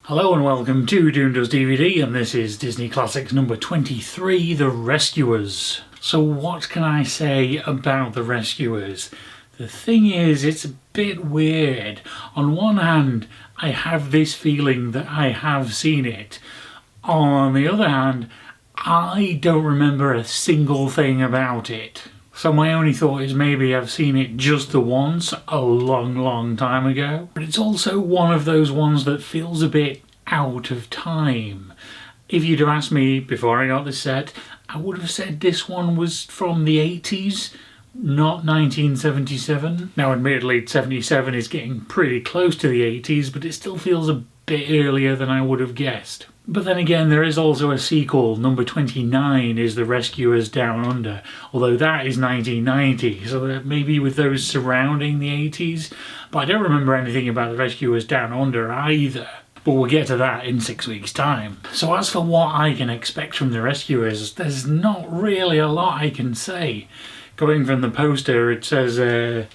Hello and welcome to Doom Does DVD, and this is Disney Classics number 23, The Rescuers. So what can I say about The Rescuers? The thing is, it's a bit weird. On one hand, I have this feeling that I have seen it. On the other hand, I don't remember a single thing about it. So my only thought is maybe I've seen it just the once, a long time ago. But it's also one of those ones that feels a bit out of time. If you'd have asked me before I got this set, I would have said this one was from the 80s, not 1977. Now admittedly 77 is getting pretty close to the 80s, but it still feels a bit earlier than I would have guessed. But then again, there is also a sequel. Number 29 is The Rescuers Down Under, although that is 1990, so that maybe with those surrounding the 80s. But I don't remember anything about The Rescuers Down Under either. But we'll get to that in 6 weeks' time. So as for what I can expect from The Rescuers, there's not really a lot I can say. Going from the poster, it says,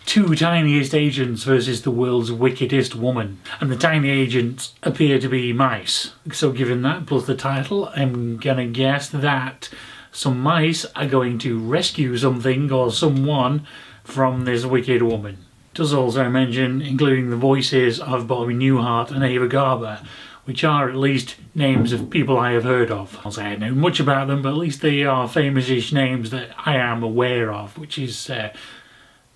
two tiniest agents versus the world's wickedest woman. And the tiny agents appear to be mice. So given that, plus the title, I'm gonna guess that some mice are going to rescue something or someone from this wicked woman. It does also mention including the voices of Bobby Newhart and Ava Gardner, which are at least names of people I have heard of. I'll say I know much about them, but at least they are famous-ish names that I am aware of, which is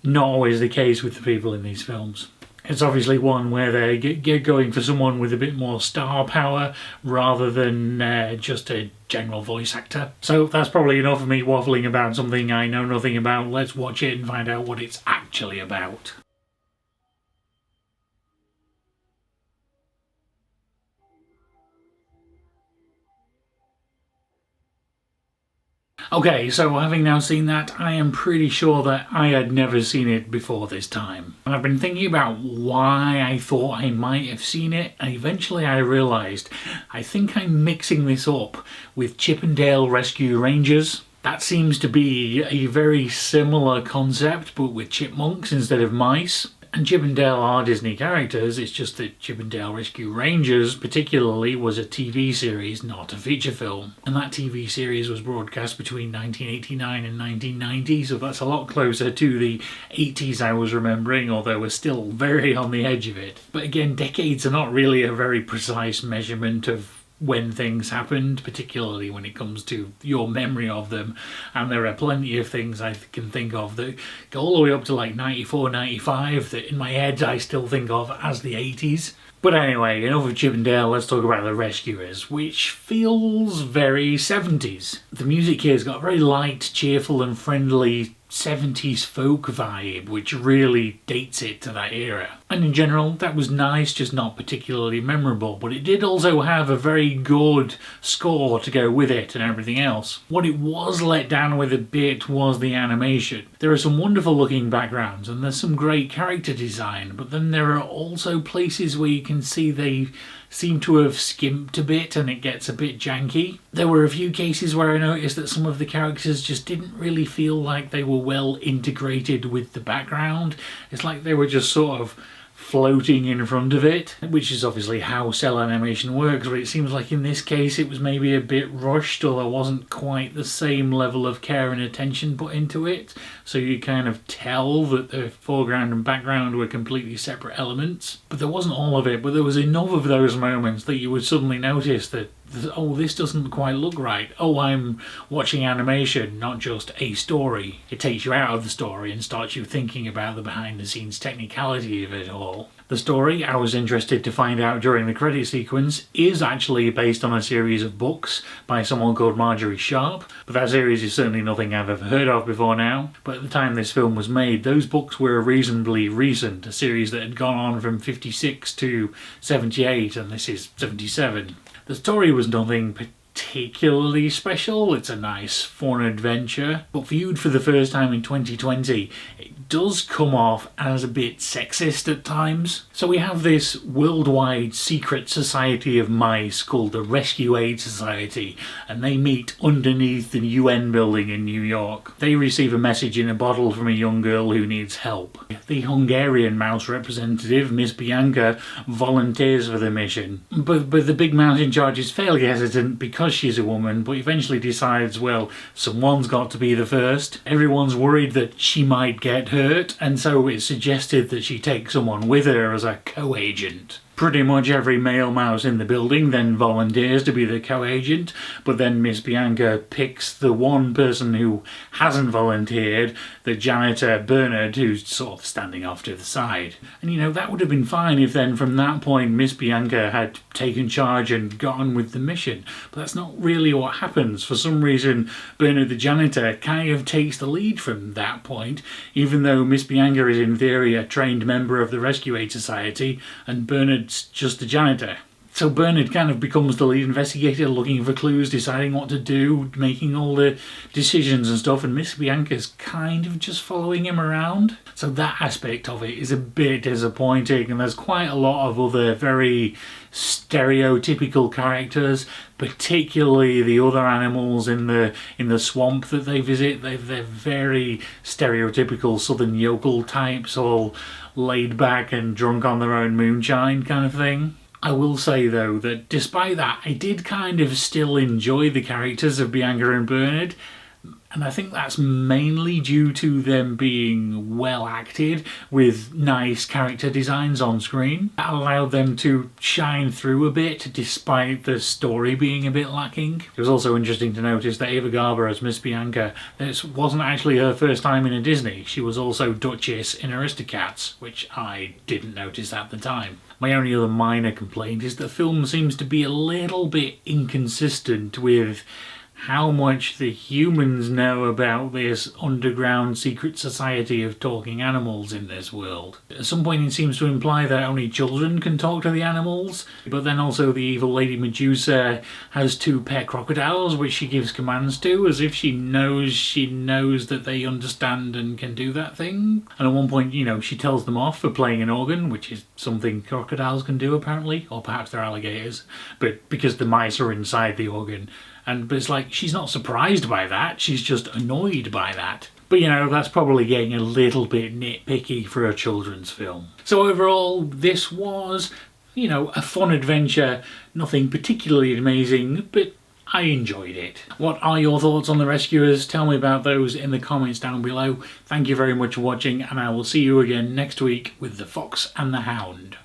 not always the case with the people in these films. It's obviously one where they get going for someone with a bit more star power rather than just a general voice actor. So that's probably enough of me waffling about something I know nothing about. Let's watch it and find out what it's actually about. Okay, so having now seen that, I am pretty sure that I had never seen it before this time. And I've been thinking about why I thought I might have seen it, and eventually I realised I think I'm mixing this up with Chip 'n Dale Rescue Rangers. That seems to be a very similar concept, but with chipmunks instead of mice. And Chip 'n Dale are Disney characters, it's just that Chip 'n Dale Rescue Rangers particularly was a TV series, not a feature film. And that TV series was broadcast between 1989 and 1990, so that's a lot closer to the 80s I was remembering, although we're still very on the edge of it. But again, decades are not really a very precise measurement of when things happened, particularly when it comes to your memory of them, and there are plenty of things I can think of that go all the way up to like 94, 95 that in my head I still think of as the 80s. But anyway, enough of Chip 'n Dale, let's talk about The Rescuers, which feels very 70s. The music here's got a very light, cheerful and friendly 70s folk vibe, which really dates it to that era. And in general, that was nice, just not particularly memorable, but it did also have a very good score to go with it and everything else. What it was let down with a bit was the animation. There are some wonderful looking backgrounds and there's some great character design, but then there are also places where you can see they seem to have skimped a bit and it gets a bit janky. There were a few cases where I noticed that some of the characters just didn't really feel like they were well integrated with the background. It's like they were just sort of floating in front of it, which is obviously how cell animation works, but it seems like in this case it was maybe a bit rushed, or there wasn't quite the same level of care and attention put into it, so you kind of tell that the foreground and background were completely separate elements. But there wasn't all of it, but there was enough of those moments that you would suddenly notice that, oh, this doesn't quite look right. Oh, I'm watching animation, not just a story. It takes you out of the story and starts you thinking about the behind-the-scenes technicality of it all. The story, I was interested to find out during the credit sequence, is actually based on a series of books by someone called Marjorie Sharp, but that series is certainly nothing I've ever heard of before now. But at the time this film was made, those books were reasonably recent, a series that had gone on from 56 to 78, and this is 77. The story was nothing particularly special. It's a nice, fun adventure, but viewed for the first time in 2020, it does come off as a bit sexist at times. So we have this worldwide secret society of mice called the Rescue Aid Society, and they meet underneath the UN building in New York. They receive a message in a bottle from a young girl who needs help. The Hungarian mouse representative, Miss Bianca, volunteers for the mission. But the big mouse in charge is fairly hesitant because she's a woman, but eventually decides, well, someone's got to be the first. Everyone's worried that she might get hurt, and so it's suggested that she take someone with her as a co-agent. Pretty much every male mouse in the building then volunteers to be the co-agent, but then Miss Bianca picks the one person who hasn't volunteered, the janitor Bernard, who's sort of standing off to the side. And you know, that would have been fine if then from that point Miss Bianca had taken charge and got on with the mission, but that's not really what happens. For some reason, Bernard the janitor kind of takes the lead from that point, even though Miss Bianca is in theory a trained member of the Rescue Aid Society and Bernard's just the janitor. So Bernard kind of becomes the lead investigator, looking for clues, deciding what to do, making all the decisions and stuff, and Miss Bianca's kind of just following him around. So that aspect of it is a bit disappointing, and there's quite a lot of other very stereotypical characters, particularly the other animals in the swamp that they visit. They're very stereotypical southern yokel types, all laid back and drunk on their own moonshine kind of thing. I will say though that despite that, I did kind of still enjoy the characters of Bianca and Bernard, and I think that's mainly due to them being well acted with nice character designs on screen. That allowed them to shine through a bit despite the story being a bit lacking. It was also interesting to notice that Ava Gabor as Miss Bianca, this wasn't actually her first time in a Disney. She was also Duchess in Aristocats, which I didn't notice at the time. My only other minor complaint is the film seems to be a little bit inconsistent with how much the humans know about this underground secret society of talking animals in this world. At some point it seems to imply that only children can talk to the animals, but then also the evil Lady Medusa has 2 pet crocodiles which she gives commands to, as if she knows that they understand and can do that thing. And at one point, you know, she tells them off for playing an organ, which is something crocodiles can do apparently, or perhaps they're alligators, but because the mice are inside the organ. But it's like, she's not surprised by that, she's just annoyed by that. But you know, that's probably getting a little bit nitpicky for a children's film. So overall, this was, you know, a fun adventure, nothing particularly amazing, but I enjoyed it. What are your thoughts on The Rescuers? Tell me about those in the comments down below. Thank you very much for watching, and I will see you again next week with The Fox and the Hound.